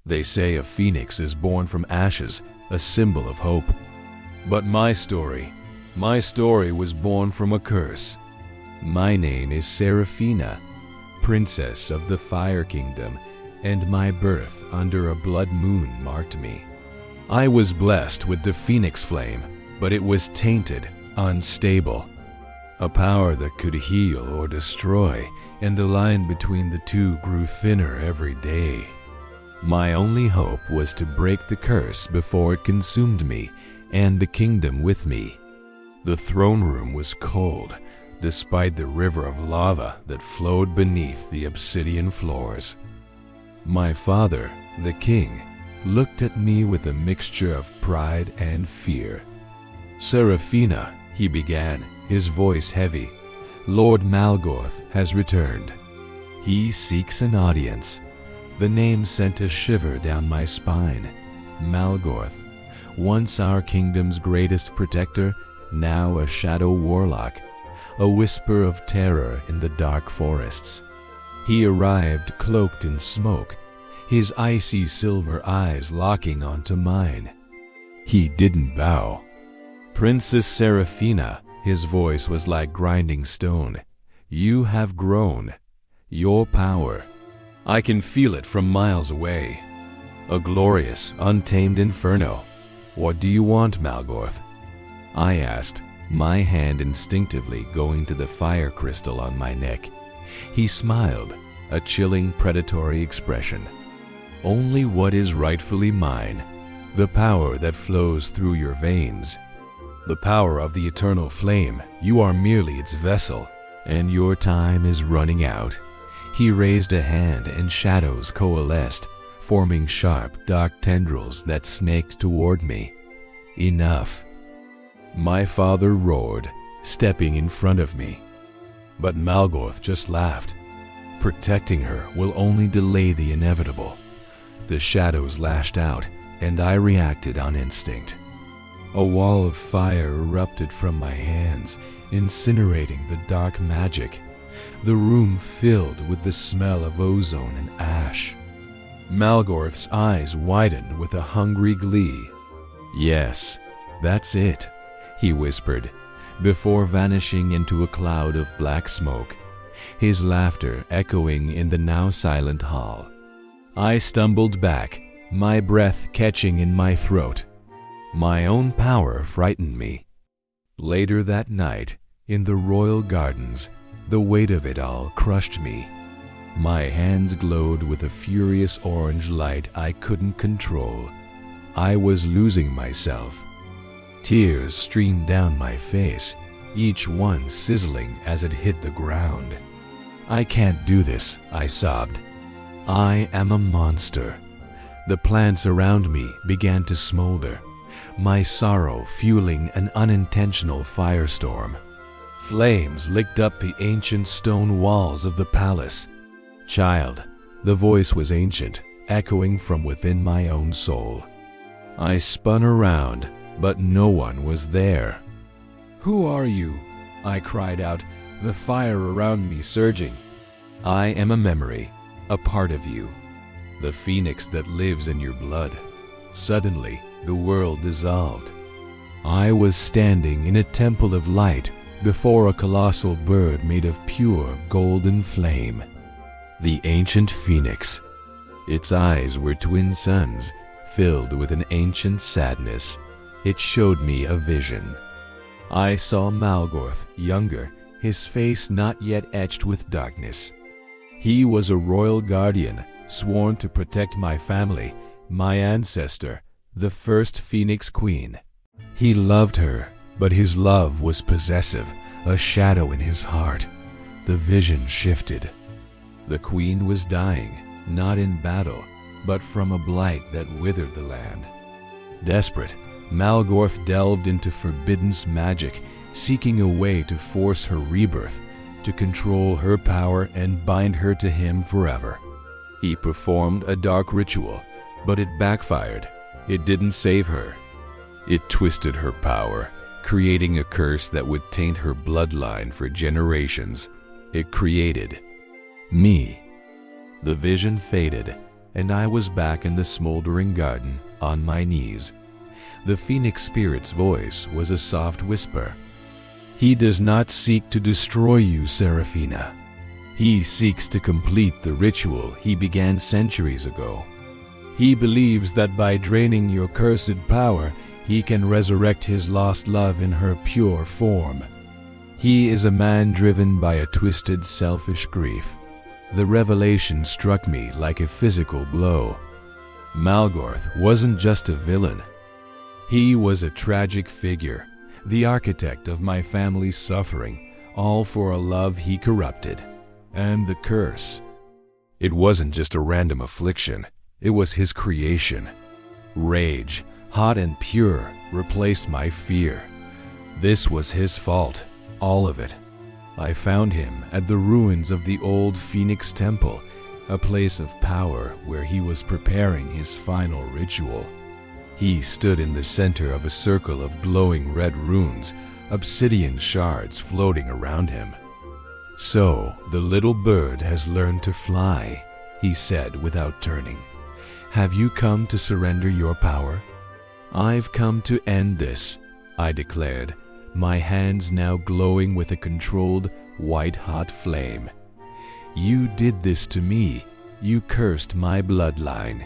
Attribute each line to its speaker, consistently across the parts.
Speaker 1: They say a phoenix is born from ashes, a symbol of hope. But my story was born from a curse. My name is Seraphina, Princess of the Fire Kingdom, and my birth under a blood moon marked me. I was blessed with the phoenix flame, but it was tainted, unstable. A power that could heal or destroy, and the line between the two grew thinner every day. My only hope was to break the curse before it consumed me and the kingdom with me. The throne room was cold, despite the river of lava that flowed beneath the obsidian floors. My father, the king, looked at me with a mixture of pride and fear. "Seraphina," he began, his voice heavy, "Lord Malgorth has returned. He seeks an audience." The name sent a shiver down my spine. Malgorth, once our kingdom's greatest protector, now a shadow warlock, a whisper of terror in the dark forests. He arrived cloaked in smoke, his icy silver eyes locking onto mine. He didn't bow. "Princess Seraphina," his voice was like grinding stone, "you have grown. Your power, I can feel it from miles away. A glorious, untamed inferno. What do you want, Malgorth?" I asked, my hand instinctively going to the fire crystal on my neck. He smiled, a chilling, predatory expression. "Only what is rightfully mine, the power that flows through your veins. The power of the eternal flame. You are merely its vessel, and your time is running out." He raised a hand and shadows coalesced, forming sharp, dark tendrils that snaked toward me. "Enough," my father roared, stepping in front of me. But Malgorth just laughed. "Protecting her will only delay the inevitable." The shadows lashed out, and I reacted on instinct. A wall of fire erupted from my hands, incinerating the dark magic. The room filled with the smell of ozone and ash. Malgorth's eyes widened with a hungry glee. "Yes, that's it," he whispered, before vanishing into a cloud of black smoke, his laughter echoing in the now silent hall. I stumbled back, my breath catching in my throat. My own power frightened me. Later that night, in the royal gardens, the weight of it all crushed me. My hands glowed with a furious orange light I couldn't control. I was losing myself. Tears streamed down my face, each one sizzling as it hit the ground. "I can't do this," I sobbed. "I am a monster." The plants around me began to smolder, my sorrow fueling an unintentional firestorm. Flames licked up the ancient stone walls of the palace. "Child," the voice was ancient, echoing from within my own soul. I spun around, but no one was there. "Who are you?" I cried out, the fire around me surging. "I am a memory, a part of you, the phoenix that lives in your blood." Suddenly, the world dissolved. I was standing in a temple of light before a colossal bird made of pure golden flame. The ancient phoenix. Its eyes were twin suns, filled with an ancient sadness. It showed me a vision. I saw Malgorth, younger, his face not yet etched with darkness. He was a royal guardian, sworn to protect my family, my ancestor, the first Phoenix Queen. He loved her, but his love was possessive, a shadow in his heart. The vision shifted. The queen was dying, not in battle, but from a blight that withered the land. Desperate, Malgorth delved into forbidden magic, seeking a way to force her rebirth, to control her power and bind her to him forever. He performed a dark ritual, but it backfired. It didn't save her. It twisted her power, creating a curse that would taint her bloodline for generations. It created me. The vision faded, and I was back in the smoldering garden, on my knees. The phoenix spirit's voice was a soft whisper. "He does not seek to destroy you, Seraphina. He seeks to complete the ritual he began centuries ago. He believes that by draining your cursed power, he can resurrect his lost love in her pure form. He is a man driven by a twisted, selfish grief." The revelation struck me like a physical blow. Malgorth wasn't just a villain. He was a tragic figure, the architect of my family's suffering, all for a love he corrupted. And the curse. It wasn't just a random affliction, it was his creation. Rage, hot and pure, replaced my fear. This was his fault, all of it. I found him at the ruins of the old Phoenix Temple, a place of power where he was preparing his final ritual. He stood in the center of a circle of glowing red runes, obsidian shards floating around him. "So, the little bird has learned to fly," he said without turning. "Have you come to surrender your power?" "I've come to end this," I declared, my hands now glowing with a controlled, white-hot flame. "You did this to me. You cursed my bloodline."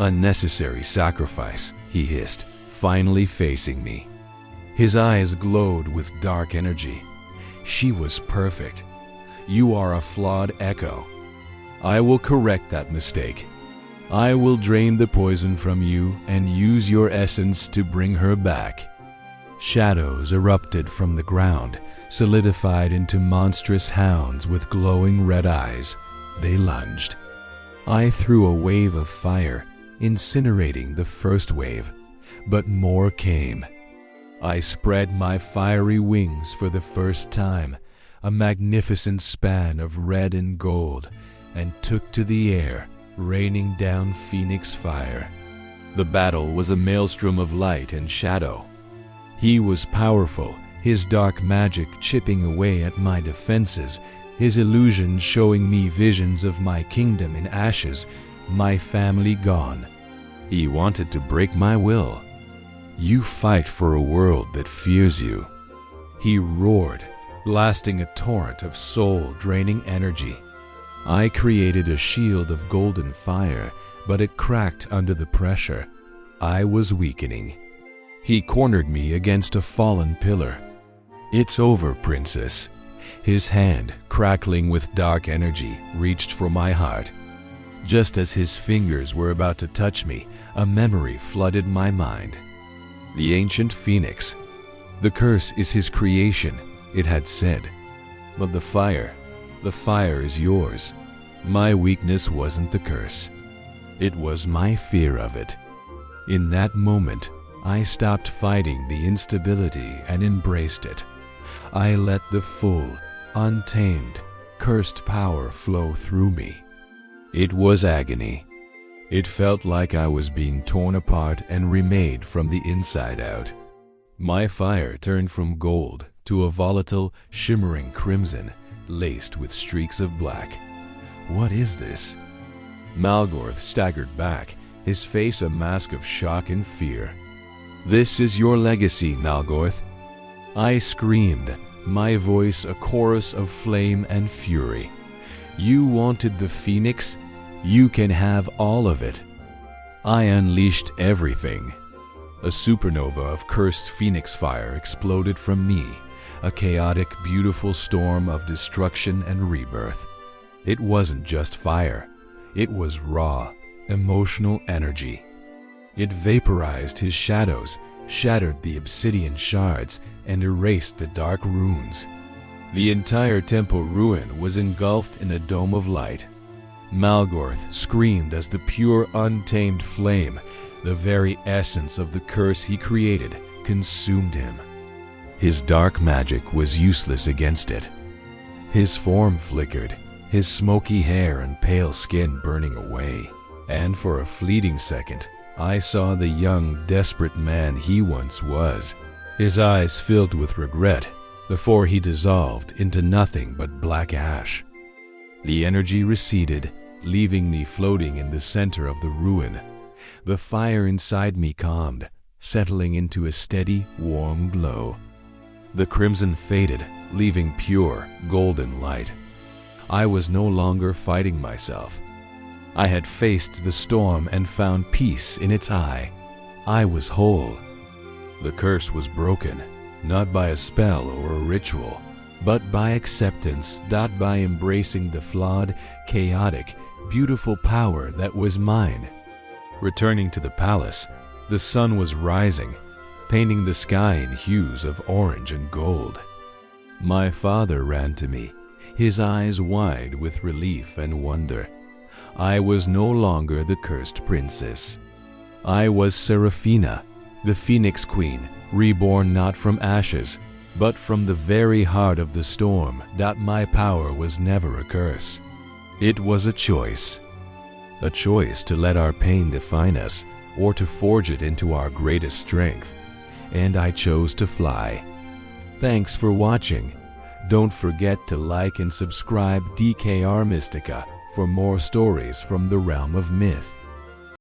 Speaker 1: "Unnecessary sacrifice," he hissed, finally facing me. His eyes glowed with dark energy. "She was perfect. You are a flawed echo. I will correct that mistake. I will drain the poison from you and use your essence to bring her back." Shadows erupted from the ground, solidified into monstrous hounds with glowing red eyes. They lunged. I threw a wave of fire, incinerating the first wave, but more came. I spread my fiery wings for the first time, a magnificent span of red and gold, and took to the air, raining down phoenix fire. The battle was a maelstrom of light and shadow. He was powerful, his dark magic chipping away at my defenses, his illusions showing me visions of my kingdom in ashes, my family gone. He wanted to break my will. "You fight for a world that fears you," he roared, blasting a torrent of soul-draining energy. I created a shield of golden fire, but it cracked under the pressure. I was weakening. He cornered me against a fallen pillar. "It's over, princess." His hand, crackling with dark energy, reached for my heart. Just as his fingers were about to touch me, a memory flooded my mind. The ancient phoenix. "The curse is his creation," it had said. "But the fire is yours." My weakness wasn't the curse. It was my fear of it. In that moment, I stopped fighting the instability and embraced it. I let the full, untamed, cursed power flow through me. It was agony. It felt like I was being torn apart and remade from the inside out. My fire turned from gold to a volatile, shimmering crimson, laced with streaks of black. "What is this?" Malgorth staggered back, his face a mask of shock and fear. "This is your legacy, Malgorth." I screamed, my voice a chorus of flame and fury. "You wanted the phoenix? You can have all of it." I unleashed everything. A supernova of cursed phoenix fire exploded from me, a chaotic, beautiful storm of destruction and rebirth. It wasn't just fire. It was raw, emotional energy. It vaporized his shadows, shattered the obsidian shards, and erased the dark runes. The entire temple ruin was engulfed in a dome of light. Malgorth screamed as the pure, untamed flame, the very essence of the curse he created, consumed him. His dark magic was useless against it. His form flickered, his smoky hair and pale skin burning away, and for a fleeting second, I saw the young, desperate man he once was. His eyes filled with regret before he dissolved into nothing but black ash. The energy receded, leaving me floating in the center of the ruin. The fire inside me calmed, settling into a steady, warm glow. The crimson faded, leaving pure, golden light. I was no longer fighting myself. I had faced the storm and found peace in its eye. I was whole. The curse was broken, not by a spell or a ritual, but by acceptance, not by embracing the flawed, chaotic, beautiful power that was mine. Returning to the palace, the sun was rising, painting the sky in hues of orange and gold. My father ran to me, his eyes wide with relief and wonder. I was no longer the cursed princess. I was Seraphina, the Phoenix Queen, reborn not from ashes, but from the very heart of the storm. That my power was never a curse. It was a choice to let our pain define us, or to forge it into our greatest strength. And I chose to fly. Thanks for watching. Don't forget to like and subscribe DKR Mystica for more stories from the realm of myth.